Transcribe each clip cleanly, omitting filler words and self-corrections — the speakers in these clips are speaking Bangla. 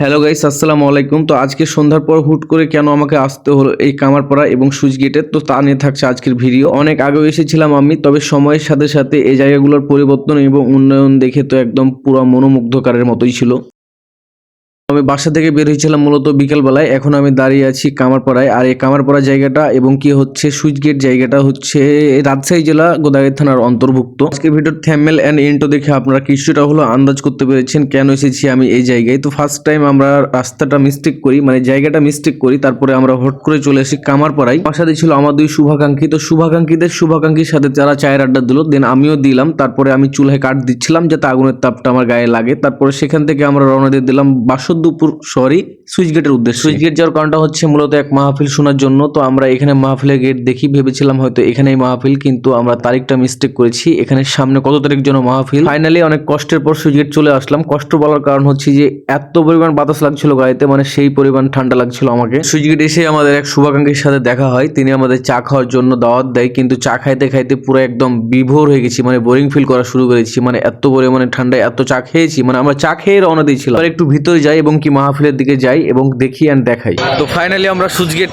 হ্যালো গাইস, আসসালামু আলাইকুম। তো আজকে সন্ধ্যার পর হুট করে কেন আমাকে আসতে হলো এই কামারপাড়া এবং সুইচ গেটে, তো তা নিয়ে থাকছে আজকের ভিডিও। অনেক আগেও এসেছিলাম আমি, তবে সময়ের সাথে সাথে এই জায়গাগুলোর পরিবর্তন এবং উন্নয়ন দেখে তো একদম পুরো মনোমুগ্ধকারের মতোই ছিল। আমি বাসা থেকে বের হয়েছিলাম মূলত বিকালবেলায়। এখন আমি দাঁড়িয়ে আছি কামারপাড়ায়। আর এই কামারপাড়া জায়গাটা এবং কি হচ্ছে সুইচ গেট জায়গাটা হচ্ছে রাজশাহী জেলা গোদাগাড়ী থানার অন্তর্ভুক্ত। আজকে ভিডিওর থ্যাম্বনেল এন্ড ইন্ট্রো দেখে আপনারা কিছুটা হলো আন্দাজ করতে পেরেছেন কেন এসেছি আমি এই জায়গায়। তো ফার্স্ট টাইম আমরা রাস্তাটা মিস্টেক করি, মানে জায়গাটা মিস্টেক করি, তারপরে আমরা হট করে চলে আসি কামারপাড়ায়। আমার সাথে ছিল আমার দুই শুভাকাঙ্ক্ষী। তো শুভাকাঙ্ক্ষীর সাথে যারা চায়ের আড্ডা দিল, দেন আমিও দিলাম। তারপরে আমি চুলায় কাঠ দিচ্ছিলাম যাতে আগুনের তাপটা আমার গায়ে লাগে। তারপরে সেখান থেকে আমরা রওনা দিয়ে দিলাম বাসুদেবপুর সুইচ গেটের উদ্দেশ্যে। সুইচ গেট যাওয়ার কারণটা হচ্ছে মূলত এক মাহফিল শোনার জন্য। তো আমরা এখানে মাহফিলের গেট দেখি, ভেবেছিলাম হয়তো এখানেই মাহফিল, কিন্তু আমরা তারিখটা মিস্টেক করেছি। এখানে সামনে কত তারিখ যেন মাহফিল। ফাইনালি অনেক কষ্টের পর সুইচ গেট চলে আসলাম। কষ্ট বলার কারণ হচ্ছে যে এত পরিমাণ বাতাস লাগছিল গাড়িতে, মানে সেই পরিমাণ ঠান্ডা লাগছিল আমাকে। সুইচ গেট এসে আমাদের এক শুভাকাঙ্ক্ষীর সাথে দেখা হয়। তিনি আমাদের চা খাওয়ার জন্য দাওয়াত দেয়, কিন্তু চা খাইতে খাইতে পুরো একদম বিভোর হয়ে গেছি, মানে বোরিং ফিল করা শুরু করেছি। মানে এত পরিমাণে ঠান্ডায় এত চা খেয়েছি, মানে আমরা চা খেয়ে রওনা দিয়েছিলাম। একটু ভিতরে যাই এবং কি মাহফিলের দিকে যাই এবং দেখি এন্ড দেখাই। তো ফাইনালি আমরা সুইচ গেট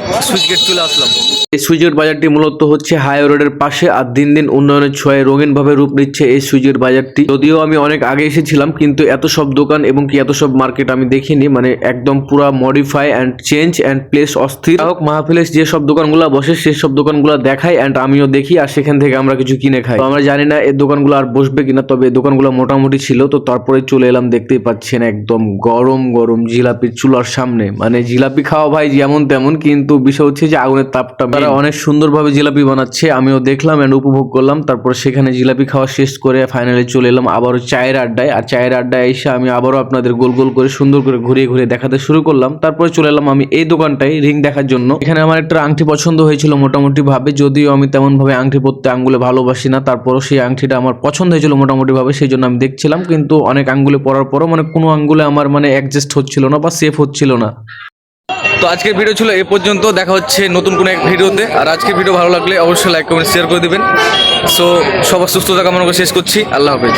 চলে আসলাম। এই সুইচ গেট বাজারটি মূলত হচ্ছে হাই রোডের পাশে, আর দিন দিন উন্নয়নের ছোঁয়ায় রঙিন ভাবে রূপ নিচ্ছে এই সুইচ গেট বাজারটি। যদিও আমি অনেক আগে এসেছিলাম, কিন্তু এত সব দোকান এবং কি এত সব মার্কেট আমি দেখিনি। মানে একদম পুরা modify and change and place অস্থির। হোক মাহফিলে যে সব দোকানগুলো বসে সেই সব দোকানগুলো দেখাই এন্ড আমিও দেখি, আর সেখান থেকে আমরা কিছু কিনে খাই। তো আমরা জানি না এই দোকানগুলো আর বসবে কিনা, তবে এই দোকানগুলো মোটামুটি ছিল। তো তারপরে চলে এলাম, দেখতেই পাচ্ছেন একদম গরম গরম জিলাপির চুলার সামনে। মানে জিলাপি খাওয়া ভাই যেমন তেমন, কিন্তু বিষয় হচ্ছে যে আগুনের তাপটা। তারা অনেক সুন্দরভাবে জিলাপি বানাচ্ছে, আমিও দেখলাম এন্ড উপভোগ করলাম। তারপর সেখানে জিলাপি খাওয়া শেষ করে ফাইনালি চলে এলাম আবারও চায়ের আড্ডায়। আর চায়ের আড্ডায় এসে আমি আবারও আপনাদের গোল গোল করে সুন্দর করে ঘুরিয়ে ঘুরিয়ে দেখাতে শুরু করলাম। তারপরে চলে এলাম আমি এই দোকানটায় রিং দেখার জন্য। এখানে আমার একটা আংটি পছন্দ হয়েছিল মোটামুটি ভাবে, যদিও আমি তেমন ভাবে আংটি পরতে আঙ্গুলে ভালোবাসি না, তারপরও সেই আংটিটা আমার পছন্দ হয়েছিল মোটামুটি ভাবে, সেই জন্য আমি দেখছিলাম। কিন্তু অনেক আঙ্গুলে পরার পরও মানে কোনো আঙ্গুলে আমার মানে অ্যাডজাস্ট হচ্ছিল না বা সেফ হচ্ছিল না। তো আজকের ভিডিও ছিল এ পর্যন্ত। দেখা হচ্ছে নতুন কোনো এক ভিডিওতে। আর আজকের ভিডিও ভালো লাগলে অবশ্যই লাইক কমেন্ট শেয়ার করে দিবেন। সো সবার সুস্থতা কামনা করে শেষ করছি। আল্লাহ হাফেজ।